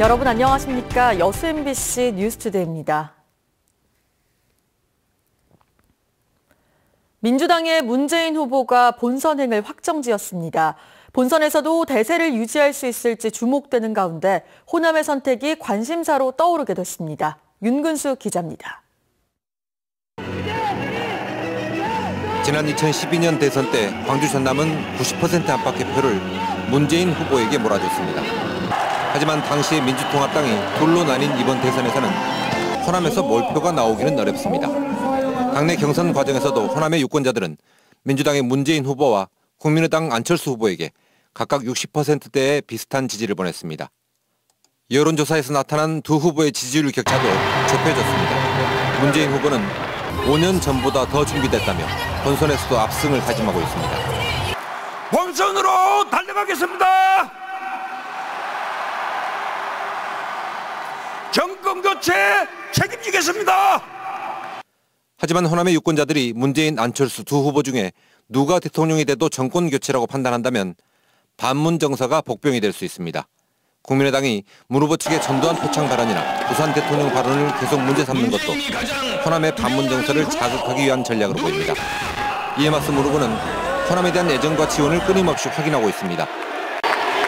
여러분 안녕하십니까? 여수 MBC 뉴스투데이입니다. 민주당의 문재인 후보가 본선행을 확정지었습니다. 본선에서도 대세를 유지할 수 있을지 주목되는 가운데 호남의 선택이 관심사로 떠오르게 됐습니다. 윤근수 기자입니다. 지난 2012년 대선 때 광주 전남은 90% 안팎의 표를 문재인 후보에게 몰아줬습니다. 하지만 당시 민주통합당이 둘로 나뉜 이번 대선에서는 호남에서 몰표가 나오기는 어렵습니다. 당내 경선 과정에서도 호남의 유권자들은 민주당의 문재인 후보와 국민의당 안철수 후보에게 각각 60%대의 비슷한 지지를 보냈습니다. 여론조사에서 나타난 두 후보의 지지율 격차도 좁혀졌습니다. 문재인 후보는 5년 전보다 더 준비됐다며 본선에서도 압승을 다짐하고 있습니다. 본선으로 달려가겠습니다. 정권 교체 책임지겠습니다. 하지만 호남의 유권자들이 문재인, 안철수 두 후보 중에 누가 대통령이 돼도 정권 교체라고 판단한다면 반문 정서가 복병이 될 수 있습니다. 국민의당이 문 후보 측의 전두환 표창 발언이나 부산 대통령 발언을 계속 문제 삼는 것도 호남의 반문 정서를 자극하기 위한 전략으로 보입니다. 이에 맞서 문 후보는 호남에 대한 애정과 지원을 끊임없이 확인하고 있습니다.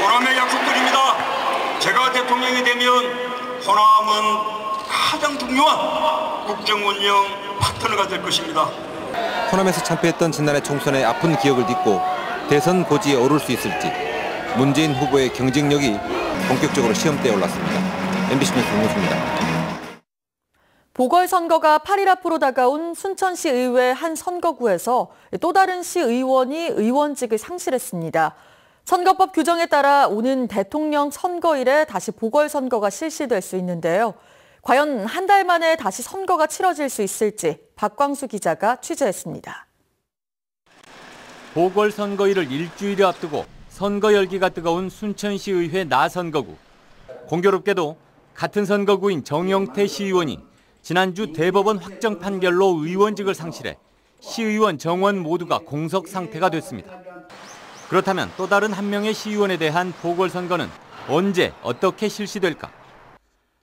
호남에 약속드립니다. 제가 대통령이 되면 호남은 가장 중요한 국정운영 파트너가 될 것입니다. 호남에서 참패했던 지난해 총선의 아픈 기억을 딛고 대선 고지에 오를 수 있을지 문재인 후보의 경쟁력이 본격적으로 시험대에 올랐습니다. MBC 뉴스 윤근수입니다. 보궐선거가 8일 앞으로 다가온 순천시 의회 한 선거구에서 또 다른 시의원이 의원직을 상실했습니다. 선거법 규정에 따라 오는 대통령 선거일에 다시 보궐선거가 실시될 수 있는데요. 과연 한 달 만에 다시 선거가 치러질 수 있을지 박광수 기자가 취재했습니다. 보궐선거일을 일주일에 앞두고 선거 열기가 뜨거운 순천시 의회 나선거구. 공교롭게도 같은 선거구인 정영태 시의원이 지난주 대법원 확정 판결로 의원직을 상실해 시의원 정원 모두가 공석 상태가 됐습니다. 그렇다면 또 다른 한 명의 시의원에 대한 보궐선거는 언제 어떻게 실시될까?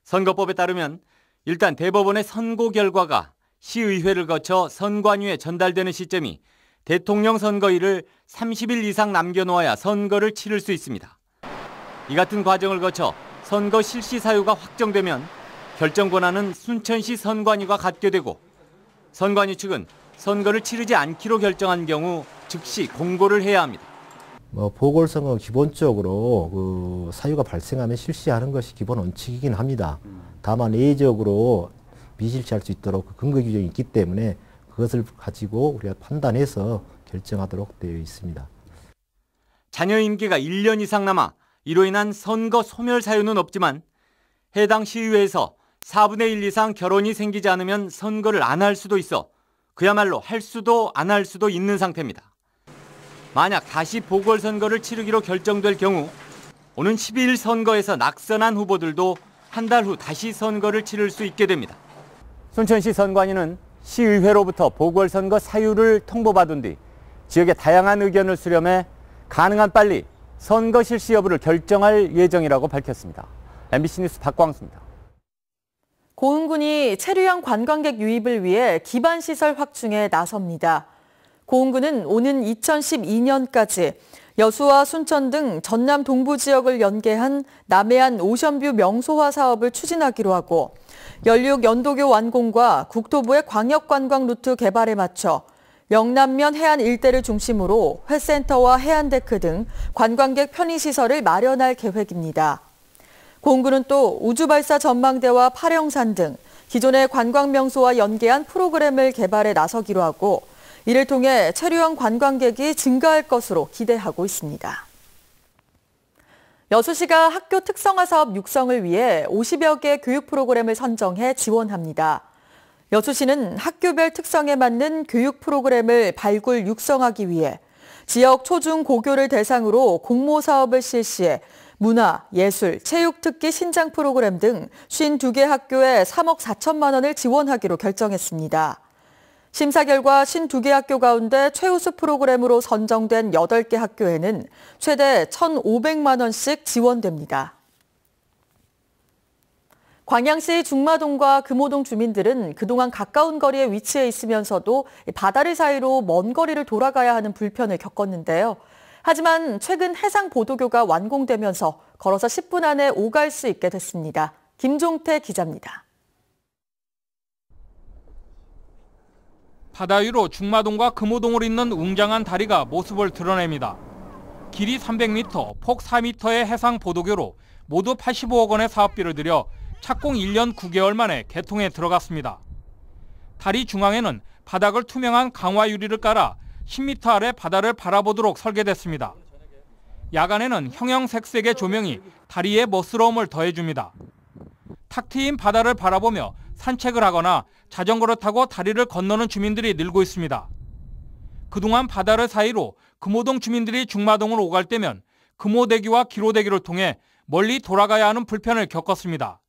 선거법에 따르면 일단 대법원의 선고 결과가 시의회를 거쳐 선관위에 전달되는 시점이 대통령 선거일을 30일 이상 남겨놓아야 선거를 치를 수 있습니다. 이 같은 과정을 거쳐 선거 실시 사유가 확정되면 결정 권한은 순천시 선관위가 갖게 되고 선관위 측은 선거를 치르지 않기로 결정한 경우 즉시 공고를 해야 합니다. 보궐선거 기본적으로 사유가 발생하면 실시하는 것이 기본 원칙이긴 합니다. 다만 예외적으로 미실시할 수 있도록 근거 규정이 있기 때문에 그것을 가지고 우리가 판단해서 결정하도록 되어 있습니다. 잔여 임기가 1년 이상 남아 이로 인한 선거 소멸 사유는 없지만 해당 시의회에서 4분의 1 이상 결혼이 생기지 않으면 선거를 안 할 수도 있어 그야말로 할 수도 안 할 수도 있는 상태입니다. 만약 다시 보궐선거를 치르기로 결정될 경우 오는 12일 선거에서 낙선한 후보들도 한 달 후 다시 선거를 치를 수 있게 됩니다. 순천시 선관위는 시의회로부터 보궐선거 사유를 통보받은 뒤 지역의 다양한 의견을 수렴해 가능한 빨리 선거 실시 여부를 결정할 예정이라고 밝혔습니다. MBC 뉴스 박광수입니다. 고흥군이 체류형 관광객 유입을 위해 기반시설 확충에 나섭니다. 고흥군은 오는 2012년까지 여수와 순천 등 전남 동부 지역을 연계한 남해안 오션뷰 명소화 사업을 추진하기로 하고 연륙 연도교 완공과 국토부의 광역관광 루트 개발에 맞춰 영남면 해안 일대를 중심으로 회센터와 해안데크 등 관광객 편의시설을 마련할 계획입니다. 고흥군은 또 우주발사 전망대와 파령산 등 기존의 관광명소와 연계한 프로그램을 개발에 나서기로 하고 이를 통해 체류형 관광객이 증가할 것으로 기대하고 있습니다. 여수시가 학교 특성화 사업 육성을 위해 50여 개 교육 프로그램을 선정해 지원합니다. 여수시는 학교별 특성에 맞는 교육 프로그램을 발굴 육성하기 위해 지역 초중 고교를 대상으로 공모 사업을 실시해 문화, 예술, 체육 특기 신장 프로그램 등 52개 학교에 3억 4천만 원을 지원하기로 결정했습니다. 심사 결과 52개 학교 가운데 최우수 프로그램으로 선정된 8개 학교에는 최대 1,500만 원씩 지원됩니다. 광양시 중마동과 금호동 주민들은 그동안 가까운 거리에 위치해 있으면서도 바다를 사이로 먼 거리를 돌아가야 하는 불편을 겪었는데요. 하지만 최근 해상보도교가 완공되면서 걸어서 10분 안에 오갈 수 있게 됐습니다. 김종태 기자입니다. 바다 위로 중마동과 금호동을 잇는 웅장한 다리가 모습을 드러냅니다. 길이 300m, 폭 4m의 해상보도교로 모두 85억 원의 사업비를 들여 착공 1년 9개월 만에 개통에 들어갔습니다. 다리 중앙에는 바닥을 투명한 강화 유리를 깔아 10m 아래 바다를 바라보도록 설계됐습니다. 야간에는 형형색색의 조명이 다리의 멋스러움을 더해줍니다. 탁 트인 바다를 바라보며 산책을 하거나 자전거를 타고 다리를 건너는 주민들이 늘고 있습니다. 그동안 바다를 사이로 금호동 주민들이 중마동을 오갈 때면 금호대교와 기로대교를 통해 멀리 돌아가야 하는 불편을 겪었습니다.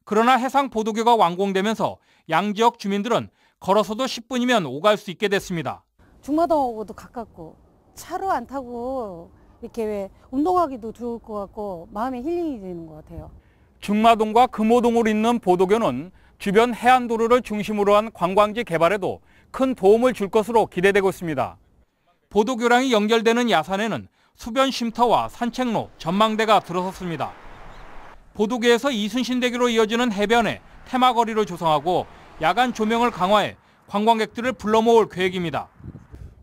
그러나 해상보도교가 완공되면서 양지역 주민들은 걸어서도 10분이면 오갈 수 있게 됐습니다. 중마동하고도 가깝고 차로 안 타고 이렇게 왜 운동하기도 좋을 것 같고 마음에 힐링이 되는 것 같아요. 중마동과 금호동을 잇는 보도교는 주변 해안도로를 중심으로 한 관광지 개발에도 큰 도움을 줄 것으로 기대되고 있습니다. 보도교량이 연결되는 야산에는 수변 쉼터와 산책로, 전망대가 들어섰습니다. 보도교에서 이순신대교로 이어지는 해변에 테마거리를 조성하고 야간 조명을 강화해 관광객들을 불러 모을 계획입니다.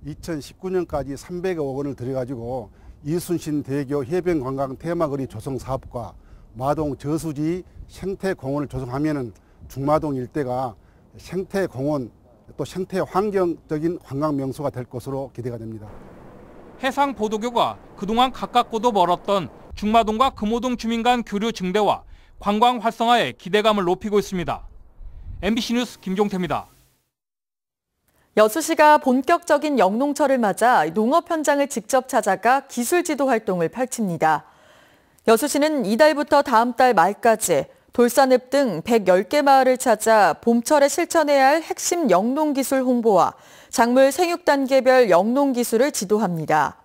2019년까지 300억 원을 들여가지고 이순신대교 해변관광 테마거리 조성 사업과 마동 저수지 생태공원을 조성하면은 중마동 일대가 생태공원 또 생태 환경적인 관광 명소가 될 것으로 기대가 됩니다. 해상보도교가 그동안 가깝고도 멀었던 중마동과 금호동 주민 간 교류 증대와 관광 활성화에 기대감을 높이고 있습니다. MBC 뉴스 김종태입니다. 여수시가 본격적인 영농철을 맞아 농업 현장을 직접 찾아가 기술 지도 활동을 펼칩니다. 여수시는 이달부터 다음 달 말까지 돌산읍 등 110개 마을을 찾아 봄철에 실천해야 할 핵심 영농기술 홍보와 작물 생육 단계별 영농기술을 지도합니다.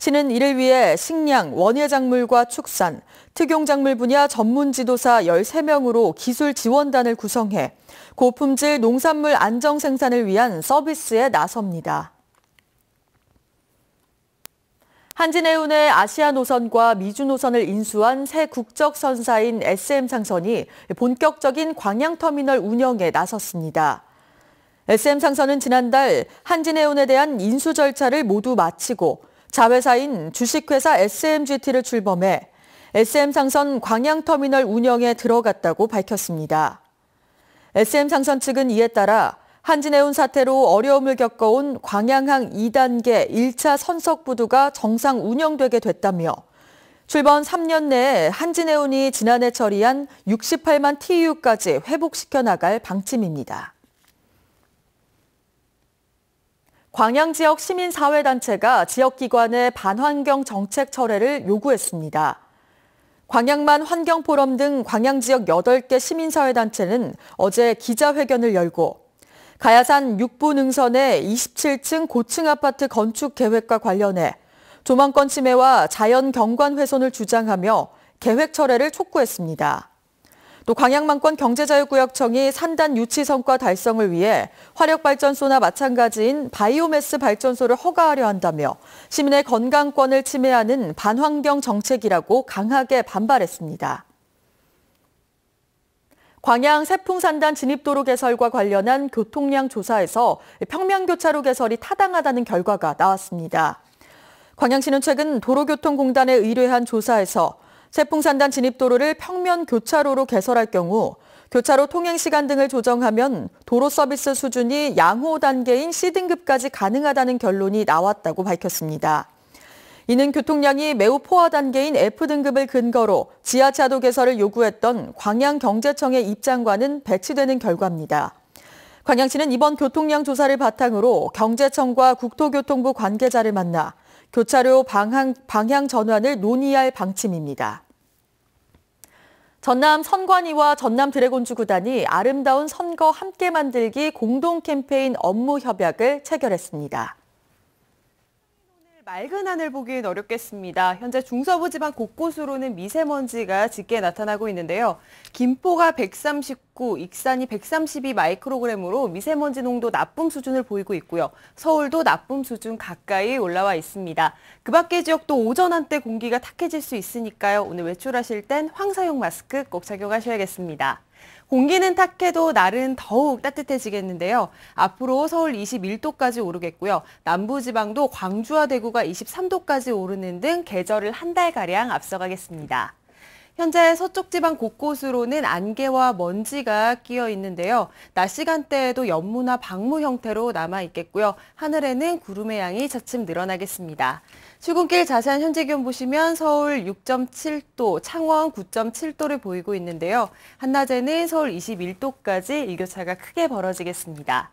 시는 이를 위해 식량, 원예작물과 축산, 특용작물 분야 전문 지도사 13명으로 기술 지원단을 구성해 고품질 농산물 안정 생산을 위한 서비스에 나섭니다. 한진해운의 아시아 노선과 미주 노선을 인수한 새 국적 선사인 SM상선이 본격적인 광양터미널 운영에 나섰습니다. SM상선은 지난달 한진해운에 대한 인수 절차를 모두 마치고 자회사인 주식회사 SMGT를 출범해 SM상선 광양터미널 운영에 들어갔다고 밝혔습니다. SM상선 측은 이에 따라 한진해운 사태로 어려움을 겪어온 광양항 2단계 1차 선석부두가 정상 운영되게 됐다며 출범 3년 내에 한진해운이 지난해 처리한 68만 TEU까지 회복시켜 나갈 방침입니다. 광양 지역 시민사회단체가 지역기관의 반환경 정책 철회를 요구했습니다. 광양만 환경포럼 등 광양 지역 8개 시민사회단체는 어제 기자회견을 열고 가야산 6부 능선의 27층 고층 아파트 건축 계획과 관련해 조망권 침해와 자연 경관 훼손을 주장하며 계획 철회를 촉구했습니다. 또 광양만권 경제자유구역청이 산단 유치 성과 달성을 위해 화력발전소나 마찬가지인 바이오매스 발전소를 허가하려 한다며 시민의 건강권을 침해하는 반환경 정책이라고 강하게 반발했습니다. 광양 세풍산단 진입도로 개설과 관련한 교통량 조사에서 평면교차로 개설이 타당하다는 결과가 나왔습니다. 광양시는 최근 도로교통공단에 의뢰한 조사에서 세풍산단 진입도로를 평면교차로로 개설할 경우 교차로 통행시간 등을 조정하면 도로 서비스 수준이 양호 단계인 C등급까지 가능하다는 결론이 나왔다고 밝혔습니다. 이는 교통량이 매우 포화 단계인 F등급을 근거로 지하차도 개설을 요구했던 광양경제청의 입장과는 배치되는 결과입니다. 광양시는 이번 교통량 조사를 바탕으로 경제청과 국토교통부 관계자를 만나 교차로 방향 전환을 논의할 방침입니다. 전남 선관위와 전남 드래곤즈 구단이 아름다운 선거 함께 만들기 공동 캠페인 업무 협약을 체결했습니다. 맑은 하늘 보기엔 어렵겠습니다. 현재 중서부 지방 곳곳으로는 미세먼지가 짙게 나타나고 있는데요. 김포가 139, 익산이 132 마이크로그램으로 미세먼지 농도 나쁨 수준을 보이고 있고요. 서울도 나쁨 수준 가까이 올라와 있습니다. 그 밖의 지역도 오전 한때 공기가 탁해질 수 있으니까요. 오늘 외출하실 땐 황사용 마스크 꼭 착용하셔야겠습니다. 공기는 탁해도 날은 더욱 따뜻해지겠는데요. 앞으로 서울 21도까지 오르겠고요. 남부지방도 광주와 대구가 23도까지 오르는 등 계절을 한 달가량 앞서가겠습니다. 현재 서쪽 지방 곳곳으로는 안개와 먼지가 끼어 있는데요. 낮 시간대에도 연무나 방무 형태로 남아 있겠고요. 하늘에는 구름의 양이 차츰 늘어나겠습니다. 출근길 자세한 현재 기온 보시면 서울 6.7도, 창원 9.7도를 보이고 있는데요. 한낮에는 서울 21도까지 일교차가 크게 벌어지겠습니다.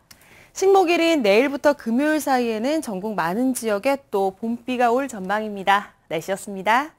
식목일인 내일부터 금요일 사이에는 전국 많은 지역에 또 봄비가 올 전망입니다. 날씨였습니다.